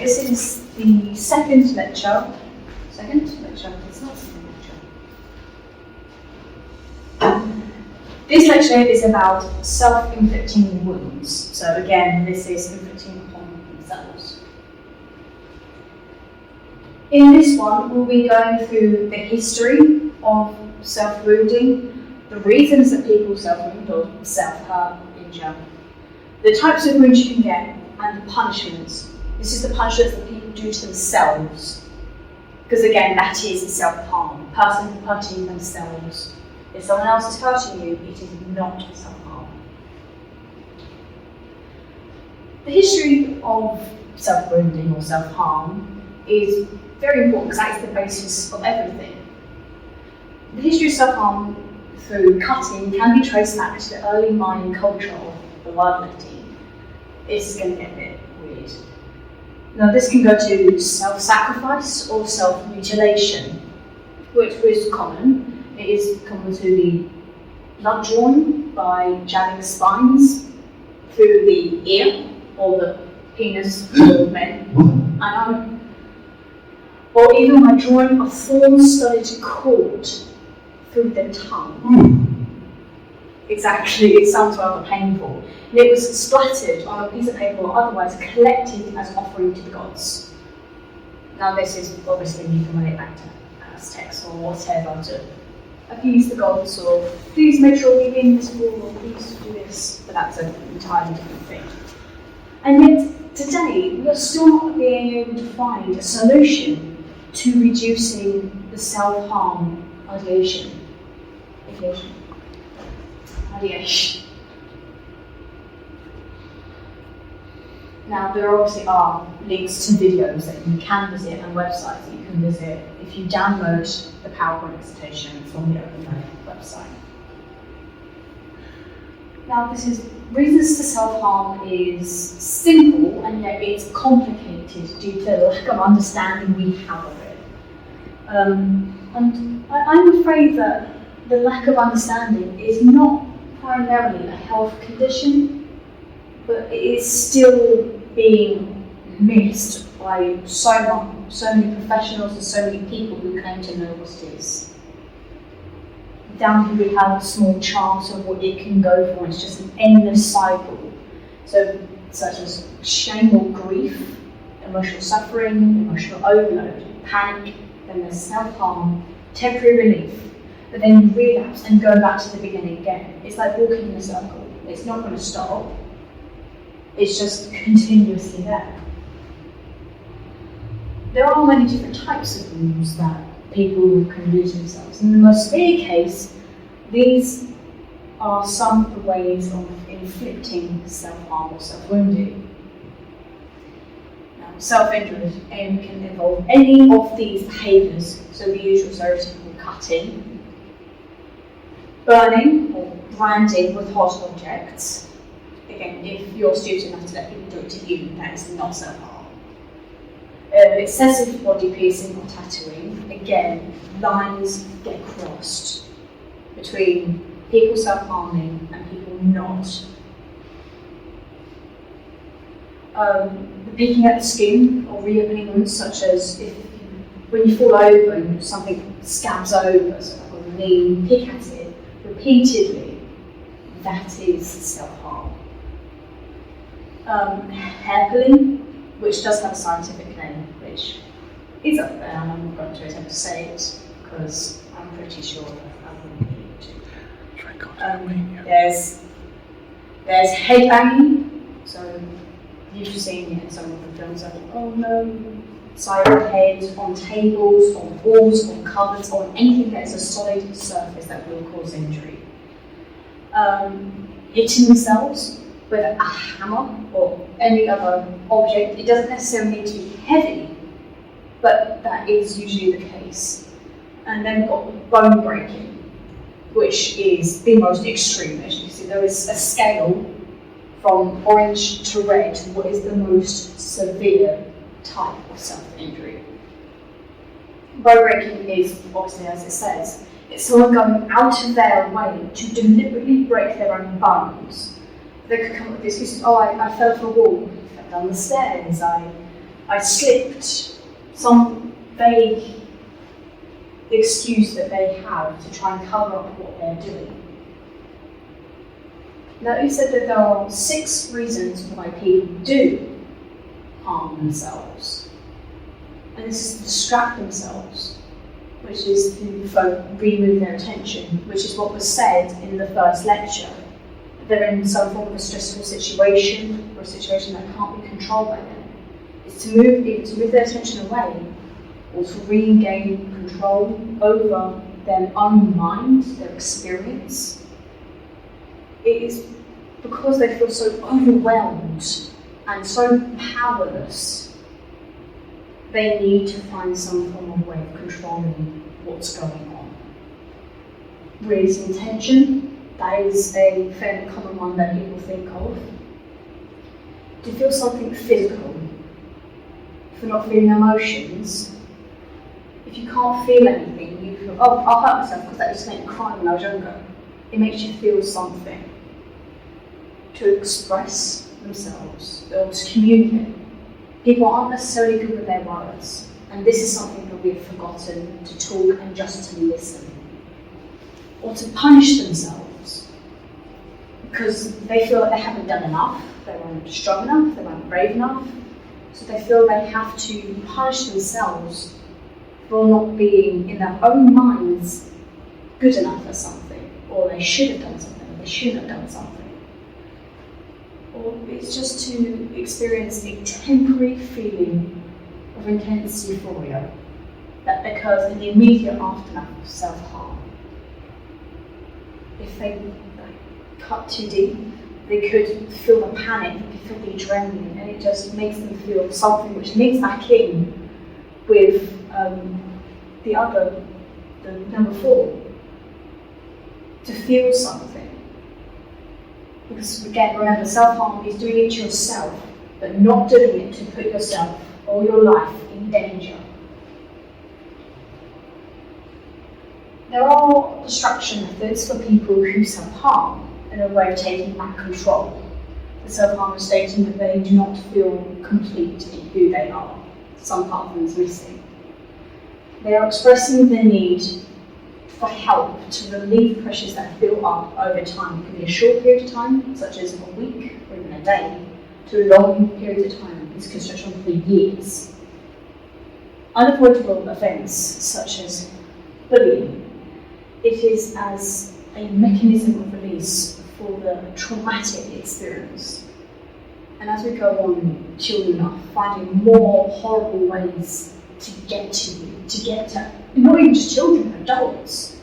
This is the second lecture. It's not second lecture. This lecture is about self-inflicting wounds. So again, this is inflicting upon themselves. In this one, we'll be going through the history of self-wounding, the reasons that people self-wound or self-hurt, injure, the types of wounds you can get, and the punishments. This is the punishments that people do to themselves. Because again, that is self-harm. A person hurting themselves. If someone else is hurting you, it is not self-harm. The history of self-wounding or self-harm is very important because that is the basis of everything. The history of self-harm through cutting can be traced back to the early Mayan culture of bloodletting. This is going to get a bit weird. Now this can go to self-sacrifice or self-mutilation, which is common. It is common to be blood drawn by jabbing spines through the ear or the penis for men. I know. Or even by drawing a thorn-studded cord through the tongue. Exactly, it sounds rather painful. And it was splattered on a piece of paper or otherwise collected as offering to the gods. Now this is obviously you can relate back to Aztecs or whatever to appease the gods or please make sure we win this war or please do this, but that's an entirely different thing. And yet today we are still not being able to find a solution to reducing the self-harm ideation. Now, there obviously are links to videos that you can visit and websites that you can visit if you download the PowerPoint presentation from the Open website. Now, this is reasons to self-harm is simple and yet it's complicated due to the lack of understanding we have of it. And I'm afraid that the lack of understanding is not primarily a health condition, but it is still being missed by so many professionals and so many people who claim to know what it is. Down here we have a small chart of what it can go for. It's just an endless cycle. So, such as shame or grief, emotional suffering, emotional overload, panic, then there's self-harm, temporary relief, but then you relapse and go back to the beginning again. It's like walking in a circle. It's not going to stop. It's just continuously there. There are many different types of wounds that people can do to themselves. In the most severe case, these are some of the ways of inflicting self-harm or self-wounding. Now, self-injury can involve any of these behaviours, so the usual stereotypical cutting, burning or branding with hot objects. Again, if you're stupid enough to let people do it to you, that is not self-harm. Excessive body piercing or tattooing, again, lines get crossed between people self-harming and people not. The picking at the skin or reopening wounds, such as when you fall over and something scabs over, so like on the knee, pick at it repeatedly, that is self-harm. Hair pulling, which does have a scientific name, which is up there, and I'm not going to attempt to say it because I'm pretty sure that I wouldn't be able to. There's headbanging, so you've seen it in some of the films like, oh no, side of the head, on tables, on walls, on cupboards, on anything that is a solid surface that will cause injury. Hitting themselves with a hammer or any other object. It doesn't necessarily need to be heavy, but that is usually the case. And then we've got bone breaking, which is the most extreme. As you can see, there is a scale from orange to red, what is the most severe type of self-injury. Bone breaking is, obviously as it says, it's someone going out of their way to deliberately break their own bones. They could come up with excuses, oh, I fell off a wall, I fell down the stairs, I I slipped, some vague excuse that they have to try and cover up what they're doing. Now, you said that there are 6 reasons why people do harm themselves. And this is to distract themselves, which is to remove their attention, which is what was said in the first lecture. They're in some form of a stressful situation, or a situation that can't be controlled by them. It's to move their attention away, or to regain control over their own mind, their experience. It is because they feel so overwhelmed and so powerless, they need to find some form of way of controlling what's going on. Releasing tension, that is a fairly common one that people think of. To feel something physical, if you're not feeling emotions, if you can't feel anything, you feel, oh, I'll hurt myself because that used to make me cry when I was younger. It makes you feel something. To express themselves or to communicate. People aren't necessarily good with their words, and this is something that we've forgotten, to talk and just to listen. Or to punish themselves because they feel like they haven't done enough, they weren't strong enough, they weren't brave enough, so they feel they have to punish themselves for not being, in their own minds, good enough for something, or they should have done something, or they shouldn't have done something. Or it's just to experience a temporary feeling of intense euphoria that occurs in the immediate aftermath of self-harm. If they cut too deep, they could feel the panic, they could feel the adrenaline, and it just makes them feel something which links back in with the number 4, to feel something. Because again, remember, self-harm is doing it to yourself, but not doing it to put yourself or your life in danger. There are distraction methods for people who self-harm and a way of taking back control. The self-harm is stating that they do not feel complete in who they are. Some part of them is missing. They are expressing the need for help to relieve pressures that have built up over time. It can be a short period of time, such as a week or even a day, to long periods of time. This can stretch on for years. Unavoidable events, such as bullying, it is as a mechanism of release for the traumatic experience. And as we go on, children are finding more horrible ways to get to you, to get to, not even just children, adults,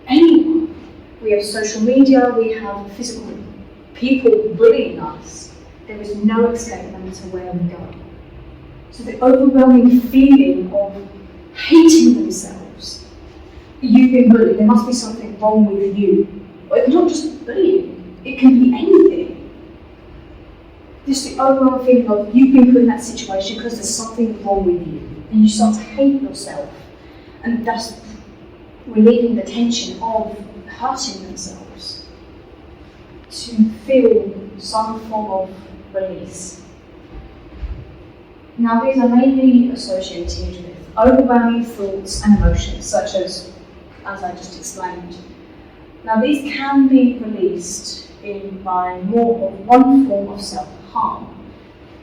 anyone. We have social media, we have physical people bullying us. There is no escape no matter where we go. So the overwhelming feeling of hating themselves, you've been bullied, there must be something wrong with you. Or it's not just bullying, it can be anything. Just the overall feeling of you've been put in that situation because there's something wrong with you, and you start to hate yourself, and thus relieving the tension of hurting themselves to feel some form of release. Now, these are mainly associated with overwhelming thoughts and emotions, such as I just explained. Now, these can be released by more of one form of self-harm.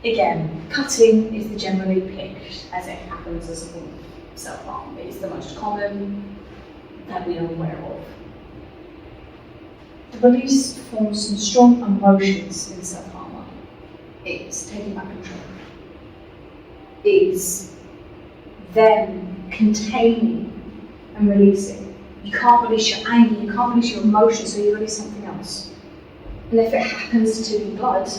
Again, cutting is the generally picked as it happens as a form of self-harm. It's the most common that we are aware of. The release forms some strong emotions in self-harm. It's taking back control. It is them containing and releasing. You can't release your anger, you can't release your emotions, so you release something else. And if it happens to be blood,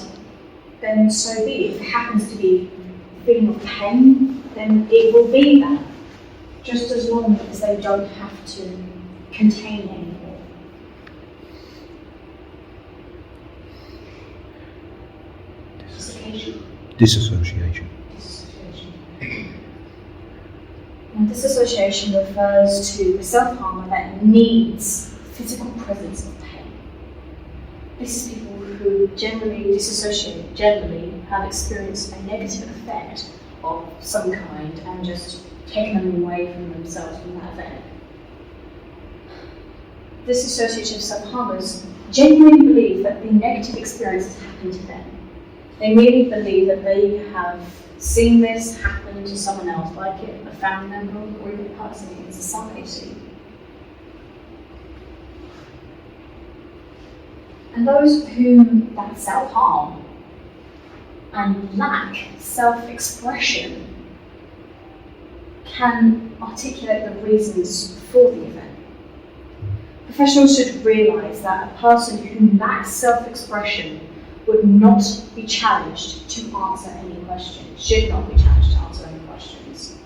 then so be it. If it happens to be a feeling of pain, then it will be that. Just as long as they don't have to contain anymore. Disassociation. And disassociation refers to a self-harmer that needs physical presence of pain. This is people who generally disassociate, generally have experienced a negative effect of some kind and just taken them away from themselves from that event. Disassociative self-harmers genuinely believe that the negative experience has happened to them. They merely believe that they have seen this happen to someone else, like a family member or even a person in society. And those whom that self-harm and lack self-expression can articulate the reasons for the event. Professionals should realise that a person who lacks self-expression would not be challenged to answer any questions, should not be challenged to answer any questions.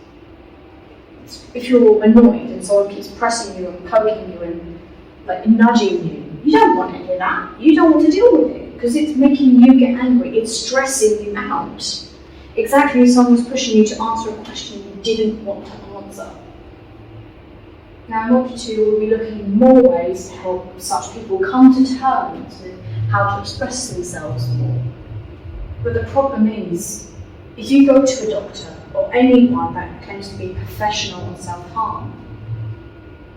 If you're annoyed and someone keeps pressing you and poking you and nudging you, you don't want any of that. You don't want to deal with it because it's making you get angry. It's stressing you out. Exactly as someone's pushing you to answer a question you didn't want to answer. Now, in Module 2, we'll be looking at more ways to help such people come to terms with how to express themselves more. But the problem is, if you go to a doctor or anyone that claims to be professional in self-harm,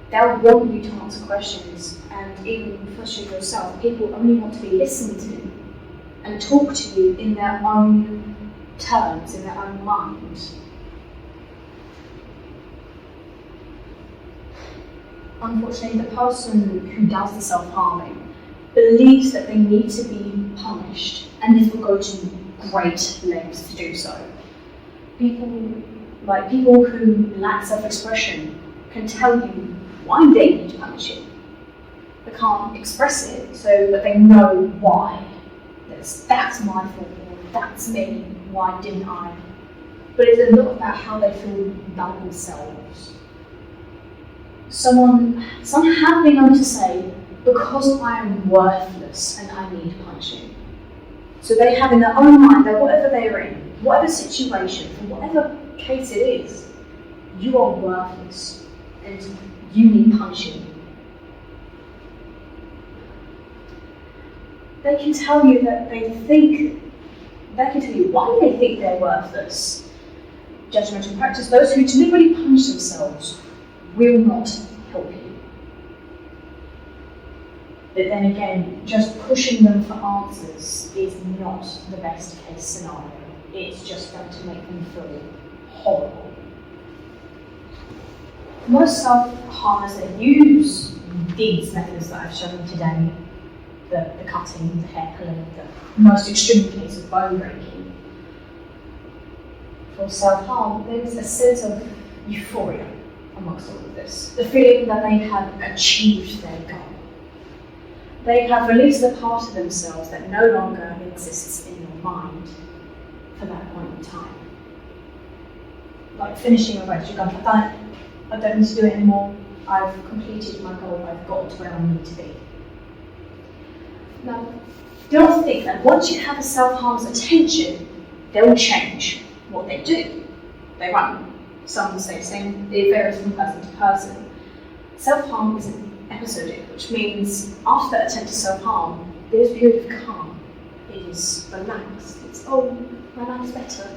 they'll want you to answer questions, and even frustrate yourself. People only want to be listened to and talk to you in their own terms, in their own mind. Unfortunately, the person who does the self-harming believes that they need to be punished, and this will go to great lengths to do so. People who lack self-expression can tell you why they need to punish you. They can't express it, but they know why. That's my fault, or that's me, why didn't I? But it's a lot about how they feel about themselves. Some have been able to say, because I am worthless and I need punishing. So they have in their own mind that whatever they're in, whatever situation, for whatever case it is, you are worthless and you need punishing. They can tell you that they can tell you why they think they're worthless. Judgmental practice, those who deliberately punish themselves will not help you. But then again, just pushing them for answers is not the best case scenario. It's just going to make them feel horrible. Most self-harmers that use these methods that I've shown today, the cutting, the hair pulling, the most extreme case of bone breaking, for self-harm, there is a sense of euphoria amongst all of this. The feeling that they have achieved their goal. They have released a part of themselves that no longer exists in your mind for that point in time. Like finishing a race, you've gone, I've done it, I don't need to do it anymore, I've completed my goal, I've got to where I need to be. Now, do not think that once you have a self-harmer's attention, they will change what they do. They won't. Some stay the same, it varies from person to person. Self-harm is episodic, which means after that attempt to self-harm, there's a period of calm. It is relaxed. It's, oh, my life's better.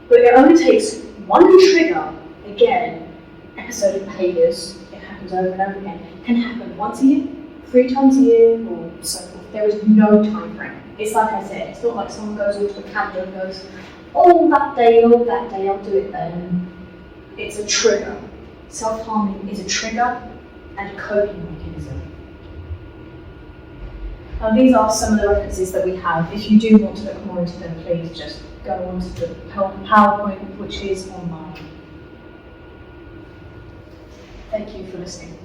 But it only takes one trigger, again, episodic behaviours, it happens over and over again. It can happen once a year, 3 times a year, or so forth. There is no time frame. It's like I said, it's not like someone goes into a calendar and goes, oh, that day, I'll do it then. It's a trigger. Self-harming is a trigger and a coping mechanism. Now, these are some of the references that we have. If you do want to look more into them, please just go on to the PowerPoint, which is online. Thank you for listening.